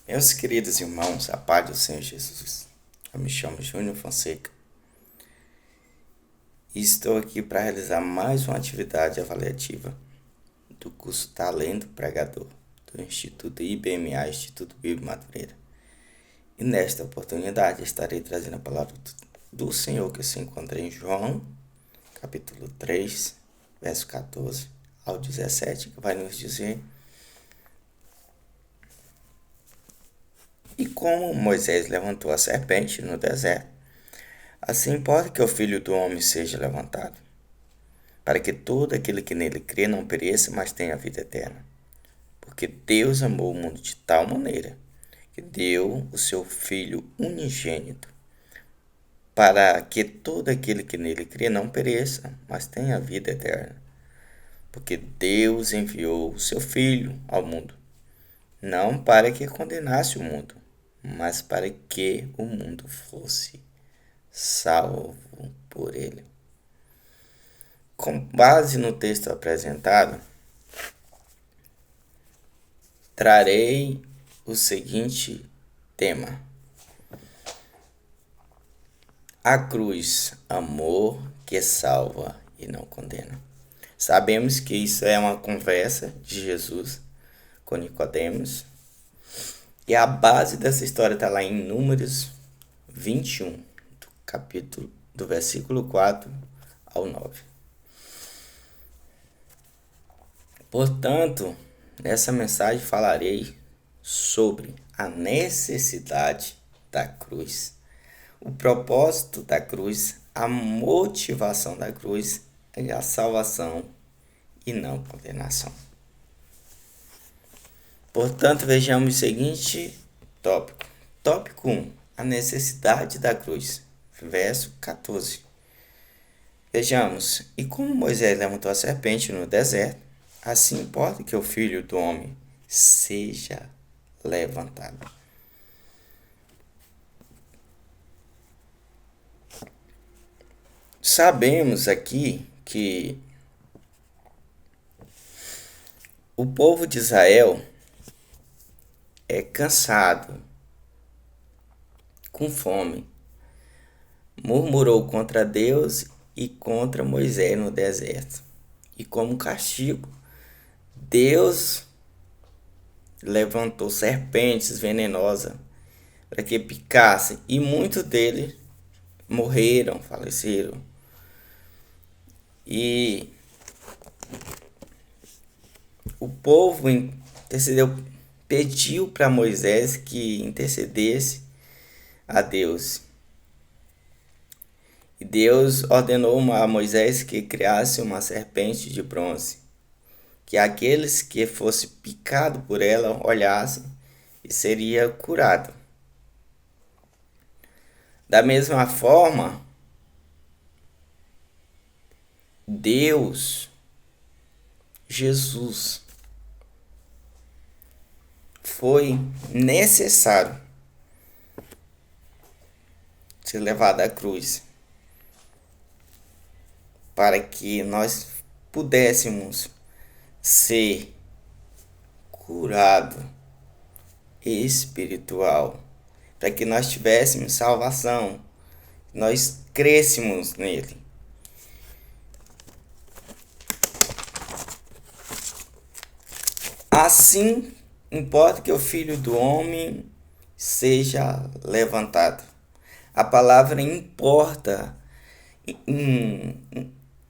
Meus queridos irmãos, a paz do Senhor Jesus. Eu me chamo Júnior Fonseca e estou aqui para realizar mais uma atividade avaliativa do curso Talento Pregador do Instituto IBMA, Instituto Bíblico Madureira. E nesta oportunidade estarei trazendo a palavra do Senhor que se encontra em João, capítulo 3, verso 14 ao 17, que vai nos dizer: E como Moisés levantou a serpente no deserto, assim importa que o Filho do Homem seja levantado, para que todo aquele que nele crê não pereça, mas tenha a vida eterna. Porque Deus amou o mundo de tal maneira que deu o seu Filho unigênito, para que todo aquele que nele crê não pereça, mas tenha a vida eterna. Porque Deus enviou o seu Filho ao mundo, não para que condenasse o mundo, mas para que o mundo fosse salvo por ele. Com base no texto apresentado, trarei o seguinte tema: a cruz, amor que salva e não condena. Sabemos que isso é uma conversa de Jesus com Nicodemos, e a base dessa história está lá em Números 21, do versículo 4 ao 9. Portanto, nessa mensagem falarei sobre a necessidade da cruz, o propósito da cruz, a motivação da cruz e a salvação e não condenação. Portanto, vejamos o seguinte tópico. Tópico 1. A necessidade da cruz. Verso 14. Vejamos. E como Moisés levantou a serpente no deserto, assim importa que o Filho do Homem seja levantado. Sabemos aqui que o povo de Israel é cansado, com fome, murmurou contra Deus e contra Moisés no deserto. E como castigo, Deus levantou serpentes venenosas para que picassem, e muitos deles morreram, faleceram. E o povo intercedeu, pediu para Moisés que intercedesse a Deus. E Deus ordenou a Moisés que criasse uma serpente de bronze, que aqueles que fosse picado por ela olhassem e seria curado. Da mesma forma, Deus, Jesus, foi necessário ser levado à cruz para que nós pudéssemos ser curado espiritual, para que nós tivéssemos salvação, nós crescemos nele. Assim, importa que o Filho do Homem seja levantado. A palavra importa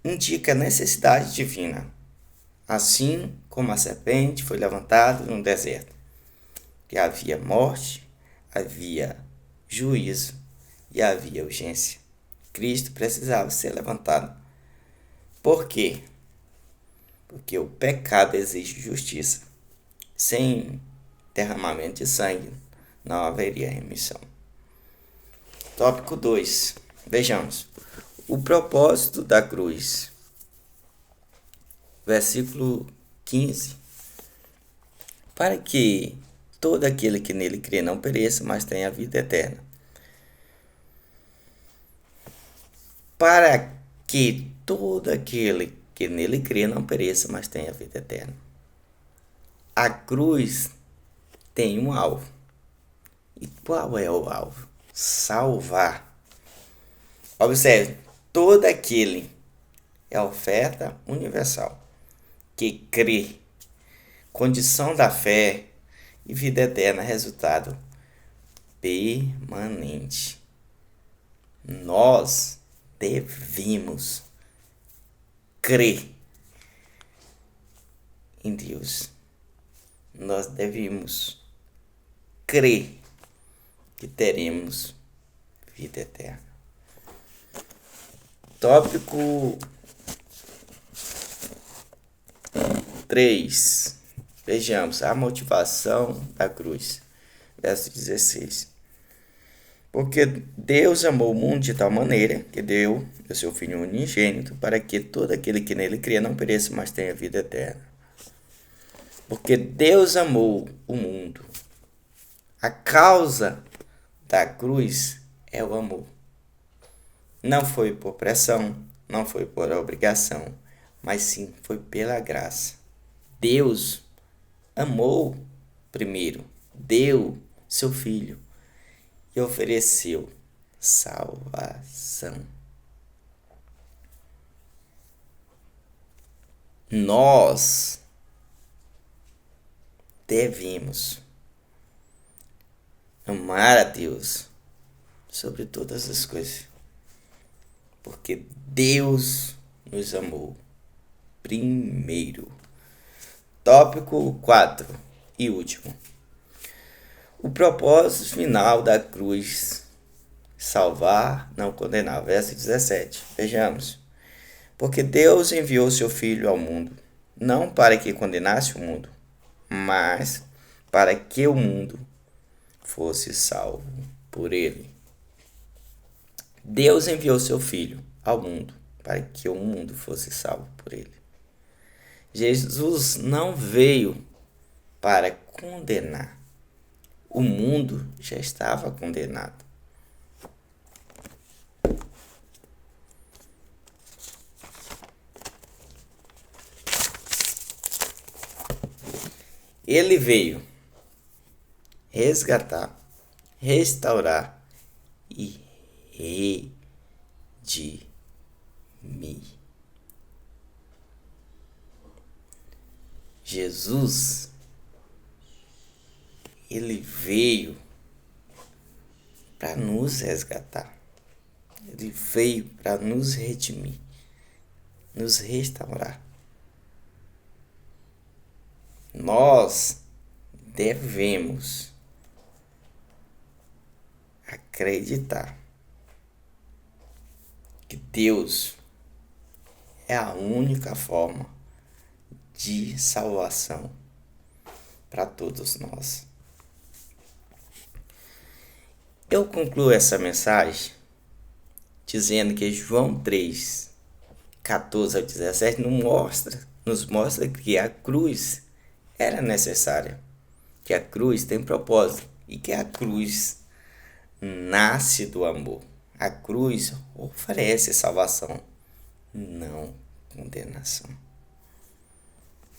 indica a necessidade divina, assim como a serpente foi levantada no deserto, que havia morte, havia juízo e havia urgência. Cristo precisava ser levantado. Por quê? Porque o pecado exige justiça. Sem derramamento de sangue não haveria remissão. Tópico 2. Vejamos. O propósito da cruz. Versículo 15. Para que todo aquele que nele crê não pereça, mas tenha a vida eterna. Para que todo aquele que nele crê não pereça, mas tenha a vida eterna. A cruz tem um alvo. Qual é o alvo? Salvar. Observe, todo aquele é a oferta universal que crê, condição da fé e vida eterna, resultado permanente. Nós devemos crer em Deus. Nós devemos crer que teremos vida eterna. Tópico 3. Vejamos a motivação da cruz. Verso 16. Porque Deus amou o mundo de tal maneira que deu o seu Filho unigênito para que todo aquele que nele crê não pereça, mas tenha vida eterna. Porque Deus amou o mundo. A causa da cruz é o amor. Não foi por pressão, não foi por obrigação, mas sim foi pela graça. Deus amou primeiro, deu seu Filho e ofereceu salvação. Nós devemos amar a Deus sobre todas as coisas, porque Deus nos amou primeiro. Tópico 4 e último. O propósito final da cruz: salvar, não condenar. Verso 17. Vejamos. Porque Deus enviou seu Filho ao mundo, não para que condenasse o mundo, mas para que o mundo fosse salvo por ele. Deus enviou seu Filho ao mundo para que o mundo fosse salvo por ele. Jesus não veio para condenar. O mundo já estava condenado. Ele veio resgatar, restaurar e redimir. Jesus, ele veio para nos resgatar. Ele veio para nos redimir, nos restaurar. Nós devemos acreditar que Deus é a única forma de salvação para todos nós. Eu concluo essa mensagem dizendo que João 3, 14 ao 17 nos mostra que a cruz era necessária, que a cruz tem propósito e que a cruz nasce do amor. A cruz oferece salvação, não condenação.